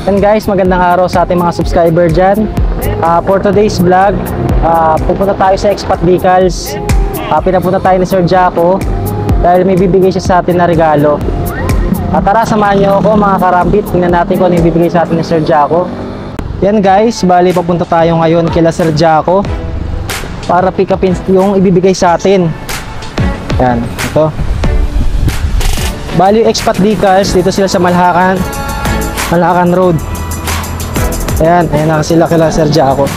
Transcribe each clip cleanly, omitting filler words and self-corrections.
And guys, magandang araw sa ating mga subscriber dyan. For today's vlog, pupunta tayo sa Expat Decals. Pinapunta tayo ni Sir Jaco dahil may bibigay siya sa atin na regalo. Tara, samahan niyo ako mga karambit. Tingnan natin kung ano yung bibigay sa atin ni Sir Jaco. Yan guys, bali papunta tayo ngayon kila Sir Jaco para pick upin yung ibibigay sa atin. Yan, ito. Bali yung Expat Decals, dito sila sa Malhacan Road. Ayan na sila kila Sir Jaco.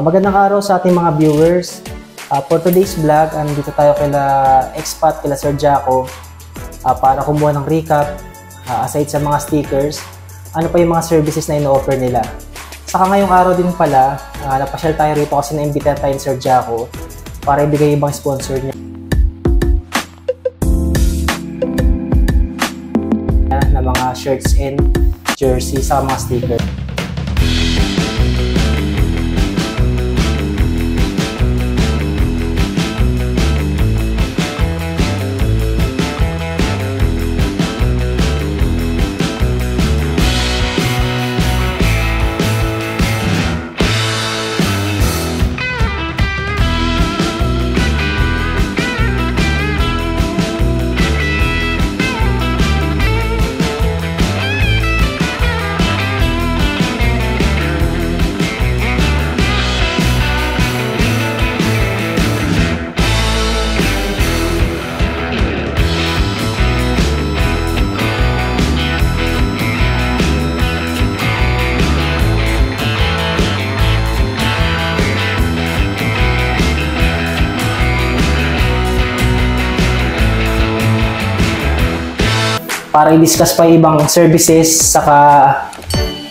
Magandang araw sa ating mga viewers. For today's vlog, dito tayo kila Expat, kila Sir Jaco para kumuha ng recap aside sa mga stickers, ano pa yung mga services na ino-offer nila. Saka ngayong araw din pala, napasyal tayo rito kasi na-imbita tayo ni Sir Jaco para ibigay ibang sponsor niya na mga shirts and jersey sa mga stickers. Para i-discuss pa ibang services, saka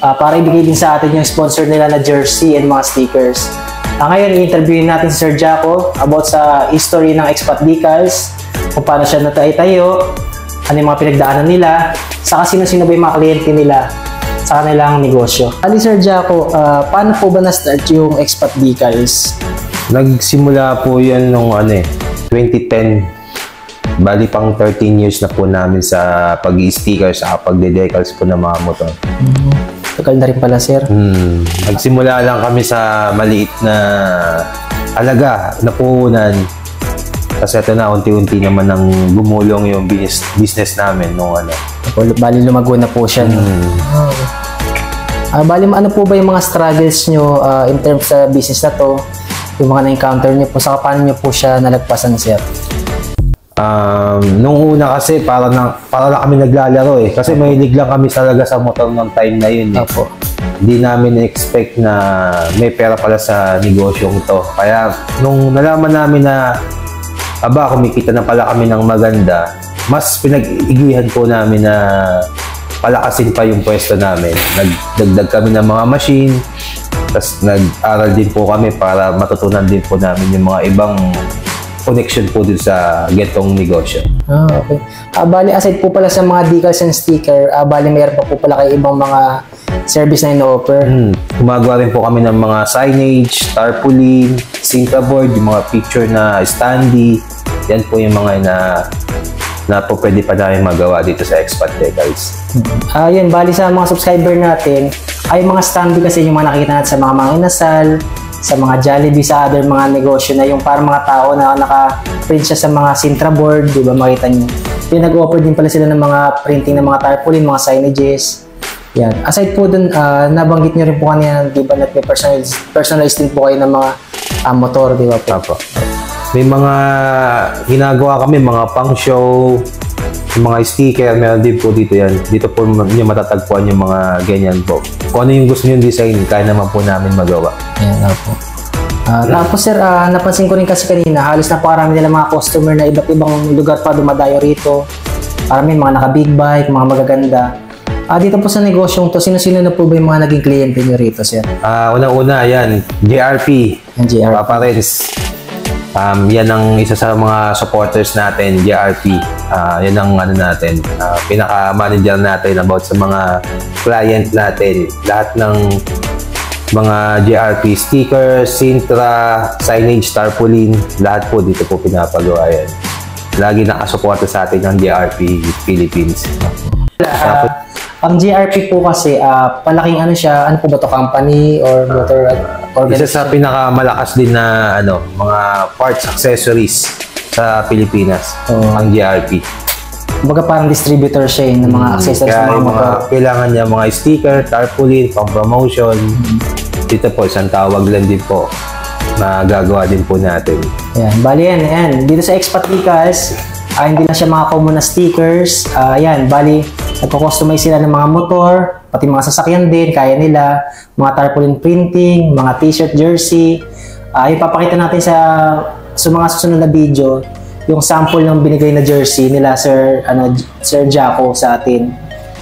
para ibigay din sa atin yung sponsor nila na jersey and mga stickers. Ngayon, i-interviewin natin si Sir Jaco about sa history ng Expat Decals, kung paano siya natayo, ano yung mga pinagdaanan nila, saka sino-sino ba yung mga kliyente nila sa kanilang negosyo. Ali Sir Jaco, paano po ba na-start yung Expat Decals? Nagsimula po yan nung 2010. Bali pang 13 years na po namin sa pag-i-stickers sa pagde-decals po ng mga motor. Tagal na rin pala, sir. Nagsimula lang kami sa maliit na halaga na puhunan. Kasi ito na, unti-unti naman ang gumulong yung business namin nung Bali lumago na po siya. Bali, ano po ba yung mga struggles nyo in terms sa business na to? Yung mga na-encounter nyo po, saka paano nyo po siya nalagpasan, sir? Nung una kasi para lang kami naglalaro kasi mahilig lang kami talaga sa motor ng time na yun Opo. Hindi namin expect na may pera pala sa negosyong to, kaya nung nalaman namin na kumikita na pala kami ng maganda, mas pinag-igihan po namin na palakasin pa yung pwesto namin. Nagdagdag kami ng mga machine, tapos nag-aral din po kami para matutunan din po namin yung mga ibang connection po din sa getong negosyo. Okay. Bali, aside po pala sa mga decals and sticker, bali mayroon pa po pala kayo ibang mga service na ino-offer. Gumagawa rin po kami ng mga signage, tarpaulin, Sinta board, yung mga picture na standee. Yan po yung mga na po pwede pa namin magawa dito sa Expat Decals. Yan, bali sa mga subscriber natin, ay mga standee kasi yung mga nakikita natin sa mga inasal, sa mga Jollibee, sa other mga negosyo na yung parang mga tao na naka-print siya sa mga Sintra board, di ba, makita nyo. Pinag-offer din pala sila ng mga printing ng mga tarpaulin, mga signages. Yan. Aside po dun, nabanggit nyo rin po kanina, di ba, na may personalized din po kayo ng mga motor, di ba po? Apo. may mga ginagawa kami, mga pang-show, mga sticker, meron din po dito yan. Dito po nyo matatagpuan yung mga ganyan po. Kung ano yung gusto nyo design, kaya naman po namin magawa. Ayan nga po. Tapos sir, napansin ko rin kasi kanina, halos napakarami nila mga customer na iba't ibang lugar pa dumadayo rito. Parang mga naka-big bike, mga magaganda. Dito po sa negosyong to, sino-sino na po ba yung mga naging kliyente nyo rito, sir? Una-una, yan, JRP. Yung JRP. Papa Renz. Yan ang isa sa mga supporters natin, JRP. Yan ang ano natin, pinaka-manager natin about sa mga client natin. Lahat ng mga JRP stickers, Sintra, signage, tarpaulin, lahat po dito po pinapagawa yan. Lagi nakasuporta sa atin ng JRP Philippines. Ang JRP po kasi, palaking ano siya, ano po ba to, company or motor organization? Isa sa pinakamalakas din na mga parts accessories sa Pilipinas, ang JRP. Kumbaga parang distributor siya ng mga accessories ng mga motor. Kailangan niya mga sticker, tarpaulin, pang-promotion. Dito po, isang tawag lang din po na gagawa din po natin. Yan, bali yan. Dito sa Expat Decals, hindi na siya mga common na stickers. Bali, nagko-customize sila ng mga motor, pati mga sasakyan din, kaya nila. Mga tarpaulin printing, mga t-shirt, jersey. Ipapakita natin sa mga susunod na video, yung sample ng binigay na jersey nila Sir Jaco sa atin.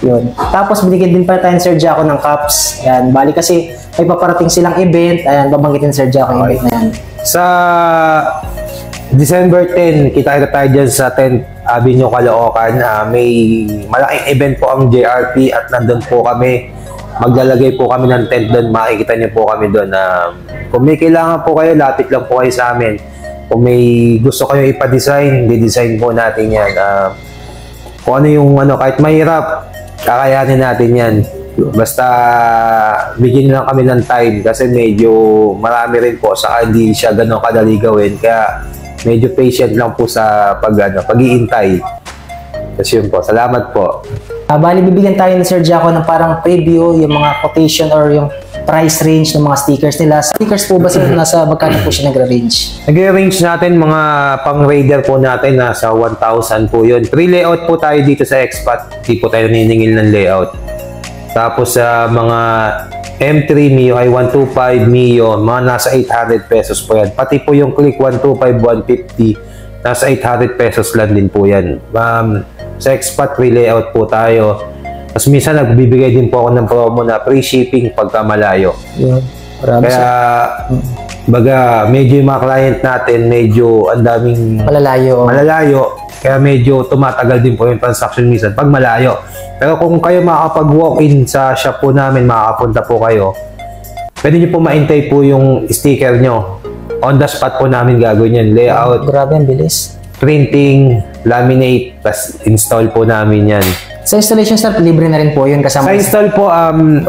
Yun. Tapos binigyan din pa tayo Sir Jaco ng cups. Yan, bali kasi may paparating silang event. Ayan, babanggitin Sir Jaco yung event na yan. Sa December 10, kita tayo dyan sa 10th Avenue, Caloocan. May malaking event po ang JRP at nandun po kami. Maglalagay po kami ng tent doon. Makikita niyo po kami doon. Kung may kailangan po kayo, lapit lang po kayo sa amin. Kung may gusto kayo ipa-design, di-design po natin yan. Kung ano yung kahit mahirap, kakayanin natin yan. Basta bigyan lang kami ng time kasi medyo marami rin po sa hindi siya ganun kadali gawin. Kaya medyo patient lang po sa pag-iintay. Kasi yun po. Salamat po. Bali, bibigyan tayo ni Sir Jaco ng parang preview, yung mga quotation or yung price range ng mga stickers nila. Stickers po ba sila nasa magkano po siya nagre-range? Nagre-range natin mga pang-raider po natin nasa 1,000 po yun. 3 layout po tayo dito sa Expat. Di po tayo naniningil ng layout. Tapos sa mga M3 Mio ay 125 Mio, mga nasa 800 pesos po yan. Pati po yung Click 125, 150, nasa 800 pesos lang din po yan. Sa Expat, free layout po tayo. Tapos minsan nagbibigay din po ako ng promo na free shipping pagka malayo. Yeah, kaya, baga, medyo yung mga client natin, medyo ang daming malalayo. Kaya medyo tumatagal din po yung transaction minsan pag malayo. Pero kung kayo makakapag-walk-in sa shop po namin, makakapunta po kayo, pwede nyo po maintay po yung sticker nyo. On the spot po namin gagawin yan. Layout. Grabe, ang bilis. Printing, laminate, plus install po namin yan. Sa installation start, libre na rin po yun kasama. Sa install po,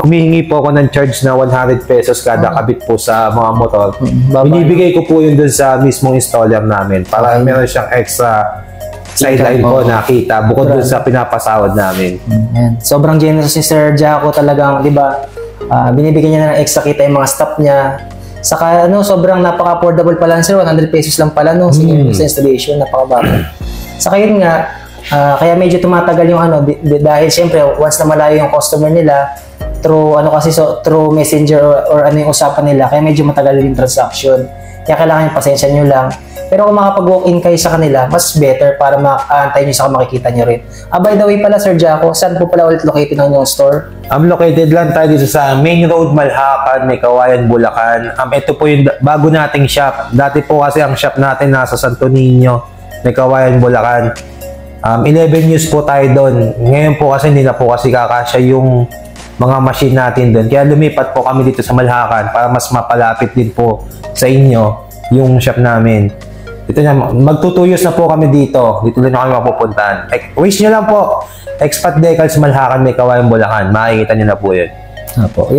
humihingi po ako ng charge na 100 pesos kada kabit po sa mga motor. Binibigay ko po yun dun sa mismong installer namin para meron siyang extra sideline po nakita bukod dun sa pinapasawad namin. Sobrang generous si Sir Jaco talagang, di ba? Binibigyan niya ng extra kita yung mga staff niya. Saka sobrang napaka-affordable pala sir, 100 pesos lang pala sa installation, napakabago. Saka yun nga, kaya medyo tumatagal yung dahil siyempre once na malayo yung customer nila through through messenger or yung usapan nila, kaya medyo matagal yung transaction. Kaya kailangan yung pasensya nyo lang. Pero kung makapag-walk-in kayo sa kanila, mas better para makaantay nyo sa makikita nyo rin. By the way pala Sir Jaco, saan po pala ulit located ng yung store? Located lang tayo dito sa Main Road, Malhacan, May Kawayan, Bulacan. Ito po yung bago nating shop. Dati po kasi ang shop natin nasa Santo Niño, May Kawayan, Bulacan. 11 years po tayo doon. Ngayon po kasi hindi na po kasi kakasya yung mga machine natin doon. Kaya lumipat po kami dito sa Malhacan para mas mapalapit din po sa inyo yung shop namin. Dito na, magtutuyos na po kami dito. Dito na kami mapupuntahan. Wish nyo lang po. Expat Decals, Malhacan, May Kawayan, Bulacan. Makikita nyo na po yun.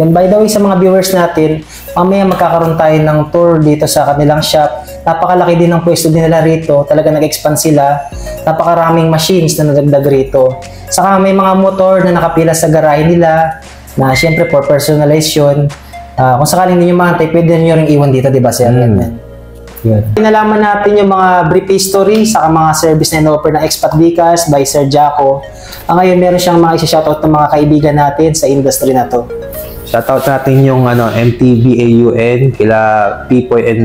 Yan, by the way, sa mga viewers natin, mamaya magkakaroon tayo ng tour dito sa kanilang shop. Napakalaki din ng pwesto din nila rito. Talaga nag-expand sila. Napakaraming machines na nadagdag rito. Saka may mga motor na nakapila sa garahe nila na syempre for personalization. Kung sakaling hindi nyo mahantay, pwede nyo rin iwan dito, di ba sir? Yun. Pinalaman natin yung mga brief history sa mga service na in-offer ng Expat Vehicles by Sir Jaco. Ngayon meron siyang mga isa-shoutout ng mga kaibigan natin sa industry na to. Shoutout natin yung MTVAUN, kila Pipoy and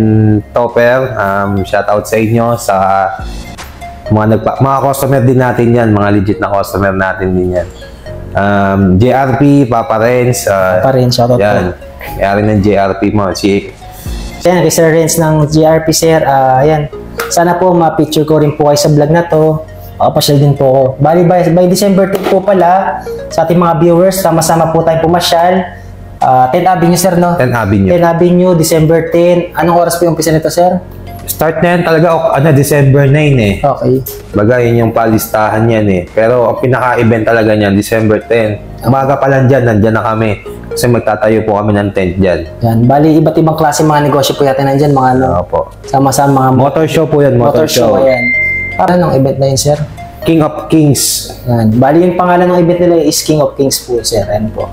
Topper. Shoutout sa inyo, sa mga customer din natin yan, mga legit na customer natin din yan. JRP, Papa Renz. Papa Renz, shoutout yan. Kaya rin ng JRP mo, si Ayan, kay Sir Renz ng JRP, sir. Ayan. Sana po ma-picture ko rin po kayo sa vlog na to. Pasyal din po ako. Bali, by December 10 po pala, sa ating mga viewers, sama-sama po tayo pumasyal. 10th Avenue, sir, no? 10th Avenue. 10th Avenue, December 10. Anong oras po yung umpisa nito, sir? Start na yan talaga, December 9 eh. Okay. Baga, yun yung palistahan yan eh. Pero ang pinaka-event talaga niyan, December 10. Umaga pa lang dyan, nandyan na kami. Kasi magtatayo po kami ng tent dyan. Yan. Bali, iba't ibang klase mga negosyo po yata nandyan, mga ano. Opo. Sama-sama mga Motor show po yan, motor show. Ayan. Anong event na yun, sir? King of Kings. Yan. Bali, yung pangalan ng event nila is King of Kings po, sir. Ayan po.